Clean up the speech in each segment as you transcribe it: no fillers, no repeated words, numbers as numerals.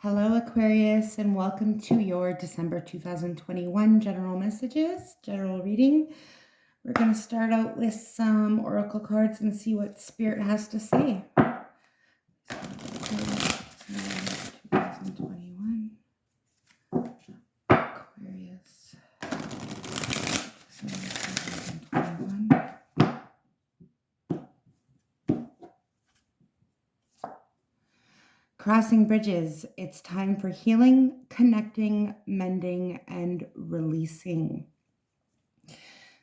Hello, Aquarius, and welcome to your December 2021 general messages, general reading. We're going to start out with some oracle cards and see what Spirit has to say. 2021, Aquarius, 2021. Crossing bridges. It's time for healing, connecting, mending, and releasing.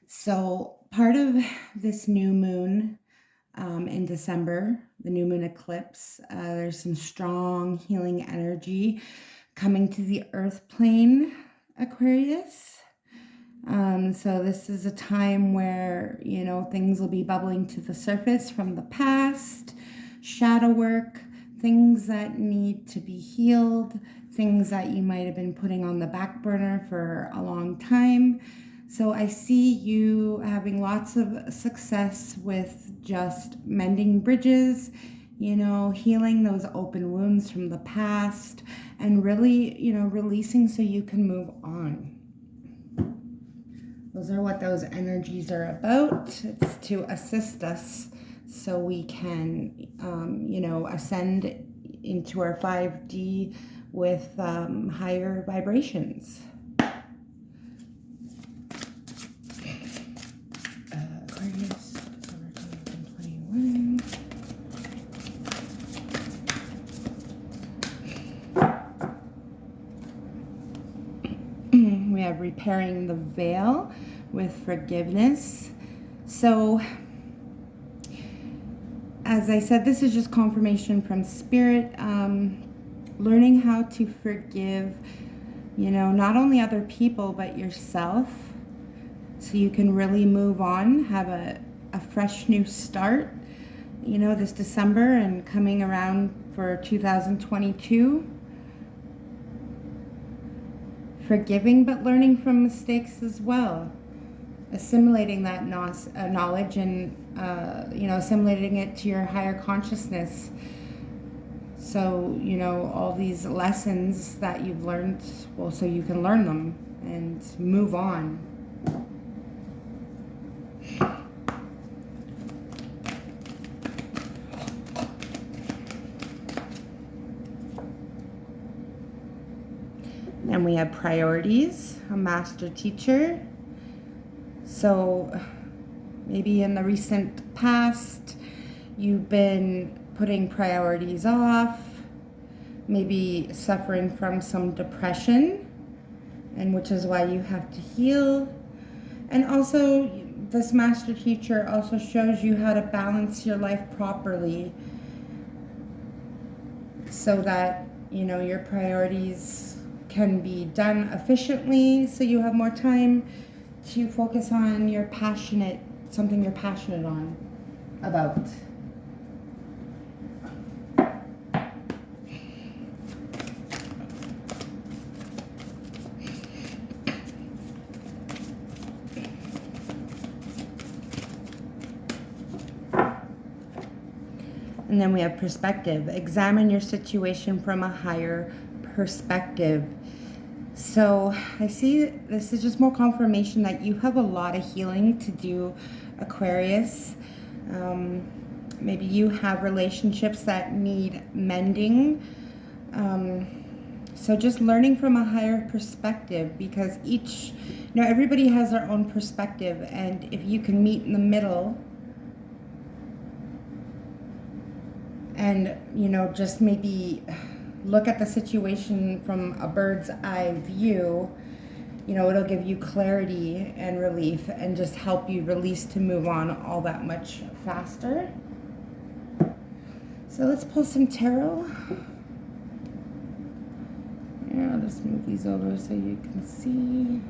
So part of this new moon in December, the new moon eclipse, there's some strong healing energy coming to the earth plane, Aquarius. So this is a time where, things will be bubbling to the surface from the past, shadow work, things that need to be healed, things that you might have been putting on the back burner for a long time. So I see you having lots of success with just mending bridges, healing those open wounds from the past, and really, releasing so you can move on. Those are what those energies are about. It's to assist us so we can, ascend into our 5D with higher vibrations. Aquarius, December 2021. We have repairing the veil with forgiveness. So, as I said, this is just confirmation from Spirit. Learning how to forgive, not only other people, but yourself. So you can really move on, have a fresh new start, this December and coming around for 2022. Forgiving, but learning from mistakes as well. Assimilating that knowledge and, assimilating it to your higher consciousness. So, all these lessons that you've learned, so you can learn them and move on. And we have priorities, a master teacher. So maybe in the recent past, you've been putting priorities off, maybe suffering from some depression, and which is why you have to heal. And also, this master teacher also shows you how to balance your life properly so that, your priorities can be done efficiently, so you have more time to focus on something you're passionate about. And then we have perspective. Examine your situation from a higher perspective. So I see this is just more confirmation that you have a lot of healing to do, Aquarius. Maybe you have relationships that need mending. So just learning from a higher perspective, because everybody has their own perspective, and if you can meet in the middle and, just maybe look at the situation from a bird's eye view, it'll give you clarity and relief and just help you release to move on all that much faster. So let's pull some tarot. Yeah, I'll just move these over so you can see.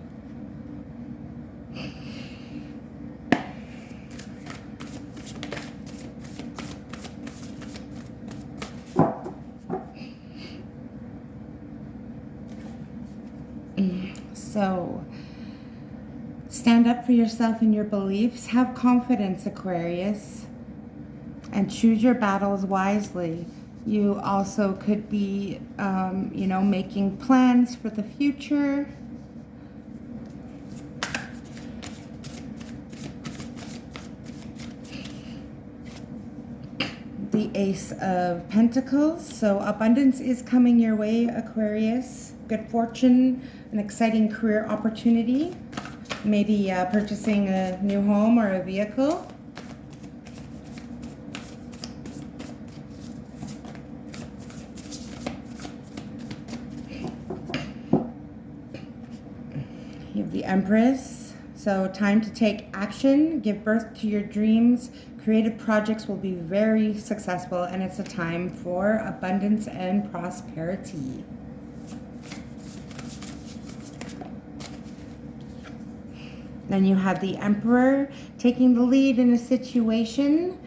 So, stand up for yourself and your beliefs. Have confidence, Aquarius, and choose your battles wisely. You also could be, you know, making plans for the future. The Ace of Pentacles. So abundance is coming your way, Aquarius. Good fortune, an exciting career opportunity. Maybe purchasing a new home or a vehicle. You have the Empress. So time to take action, give birth to your dreams. Creative projects will be very successful, and it's a time for abundance and prosperity. Then you have the Emperor taking the lead in a situation,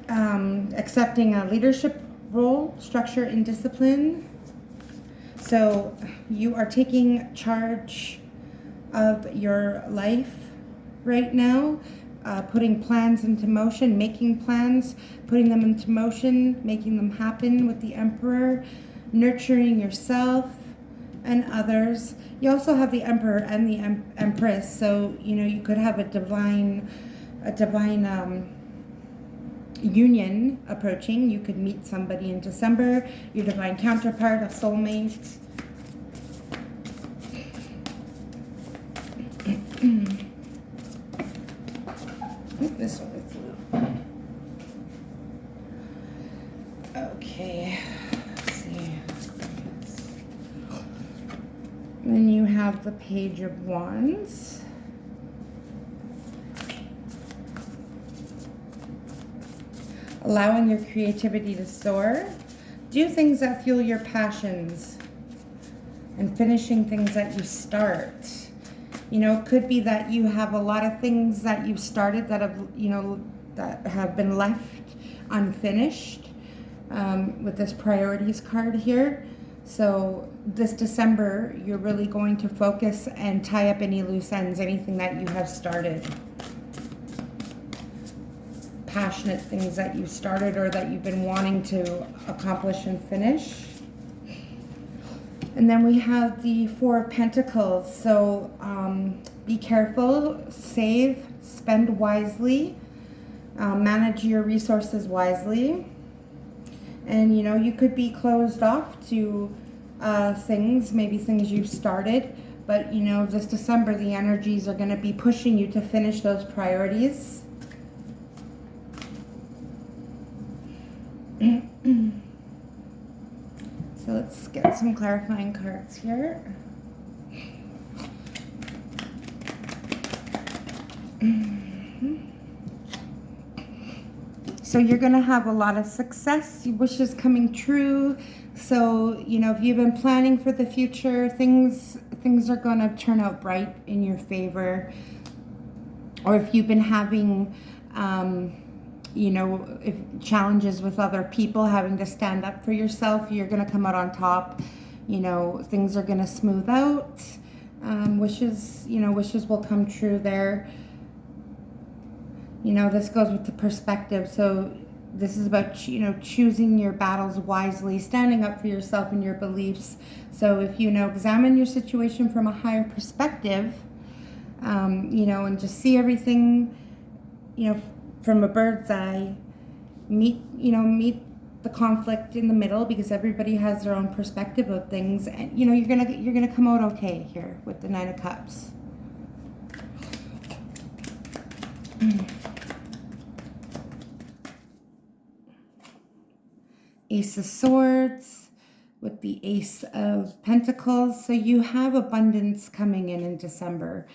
accepting a leadership role, structure, and discipline. So you are taking charge of your life right now, putting plans into motion, making plans, putting them into motion, making them happen with the Emperor, nurturing yourself and others. You also have the Emperor and the Empress, so you know you could have a divine union approaching. You could meet somebody in December, your divine counterpart, a soulmate. This one is blue. Okay, let's see. Then you have the Page of Wands. Allowing your creativity to soar. Do things that fuel your passions. And finishing things that you start. You know, it could be that you have a lot of things that you've started that have, you know, that have been left unfinished with this priorities card here. So this December, you're really going to focus and tie up any loose ends, anything that you have started. Passionate things that you started or that you've been wanting to accomplish and finish. And then we have the Four of Pentacles. So be careful, save, spend wisely, manage your resources wisely. And you know, you could be closed off to things, maybe things you've started, but you know, this December the energies are going to be pushing you to finish those priorities. So let's get some clarifying cards here. So you're going to have a lot of success, wishes coming true. So, you know, if you've been planning for the future, things are going to turn out bright in your favor. Or if you've been having you know, if challenges with other people, having to stand up for yourself, you're going to come out on top. You know, things are going to smooth out. Wishes will come true there. You know, this goes with the perspective. So this is about, you know, choosing your battles wisely, standing up for yourself and your beliefs. So if you know, examine your situation from a higher perspective, you know, and just see everything, you know, from a bird's eye, meet the conflict in the middle, because everybody has their own perspective of things, and you know you're gonna come out okay here with the Nine of Cups. Ace of Swords with the Ace of Pentacles. So you have abundance coming in December.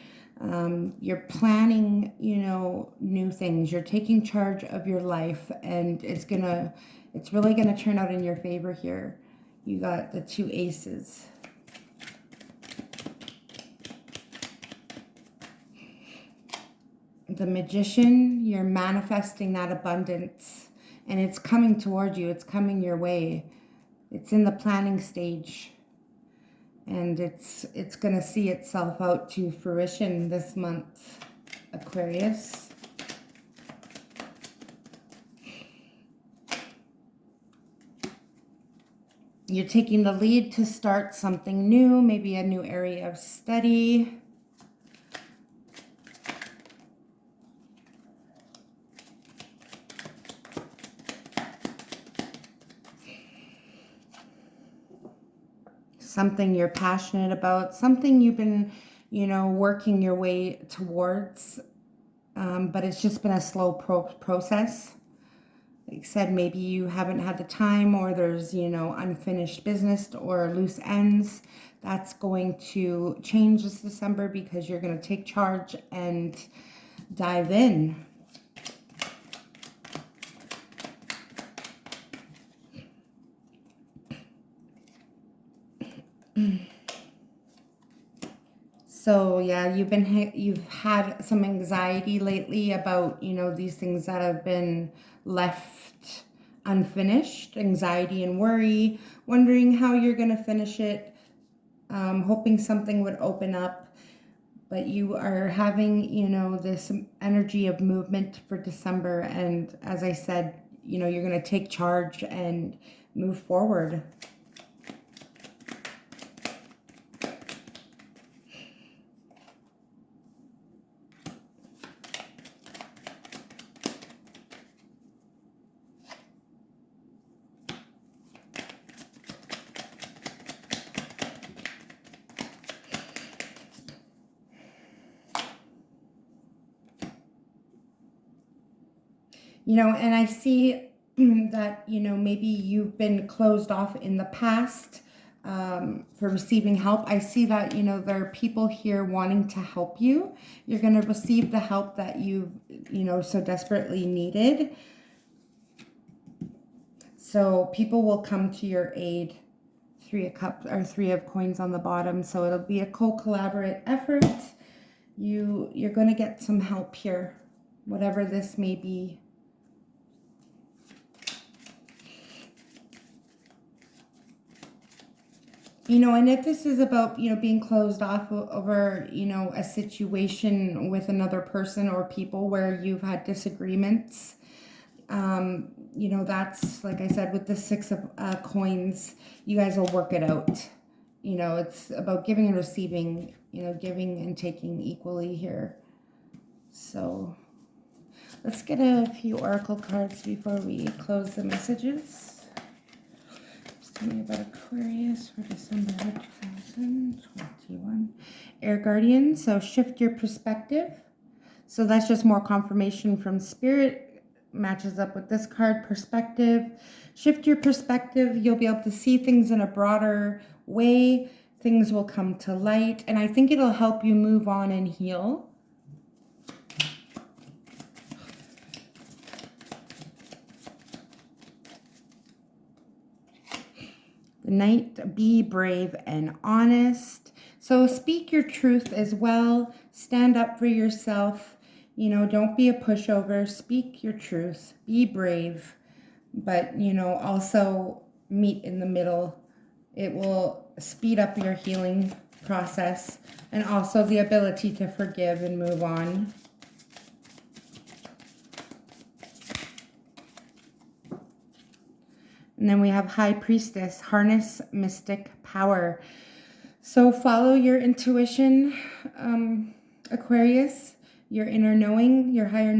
You're planning, you know, new things. You're taking charge of your life, and it's really gonna turn out in your favor here. You got the two aces. The Magician, you're manifesting that abundance, and it's coming toward you. It's coming your way. It's in the planning stage. And it's going to see itself out to fruition this month, Aquarius. You're taking the lead to start something new, maybe a new area of study. Something you're passionate about, something you've been, working your way towards, but it's just been a slow process. Like I said, maybe you haven't had the time, or there's, unfinished business or loose ends. That's going to change this December because you're going to take charge and dive in. So yeah, you've had some anxiety lately about, these things that have been left unfinished, anxiety and worry, wondering how you're going to finish it, hoping something would open up, but you are having, this energy of movement for December. And as I said, you're going to take charge and move forward. And I see that, maybe you've been closed off in the past for receiving help. I see that, there are people here wanting to help you. You're going to receive the help that you've, so desperately needed. So people will come to your aid. 3 of Cups or 3 of Coins on the bottom. So it'll be a co-collaborate effort. You're going to get some help here, whatever this may be. And if this is about, being closed off over, a situation with another person or people where you've had disagreements, that's, like I said, with the 6 of Coins, you guys will work it out. It's about giving and receiving, giving and taking equally here. So let's get a few oracle cards before we close the messages. Tell me about Aquarius for December 2021. Air Guardian, so shift your perspective. So that's just more confirmation from Spirit. Matches up with this card, perspective. Shift your perspective. You'll be able to see things in a broader way. Things will come to light. And I think it'll help you move on and heal. The Knight, be brave and honest. So speak your truth as well. Stand up for yourself. Don't be a pushover. Speak your truth. Be brave. But, also meet in the middle. It will speed up your healing process. And also the ability to forgive and move on. And then we have High Priestess, harness mystic power. So follow your intuition, Aquarius, your inner knowing, your higher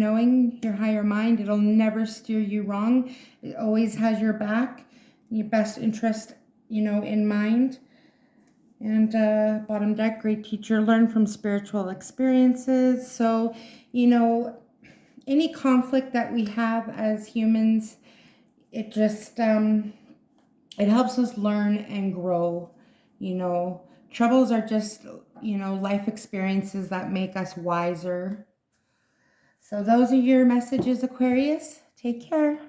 mind. It'll never steer you wrong. It always has your back, your best interest, in mind. And bottom deck, great teacher, learn from spiritual experiences. So, any conflict that we have as humans, it just, it helps us learn and grow. Troubles are just, life experiences that make us wiser. So those are your messages, Aquarius. Take care.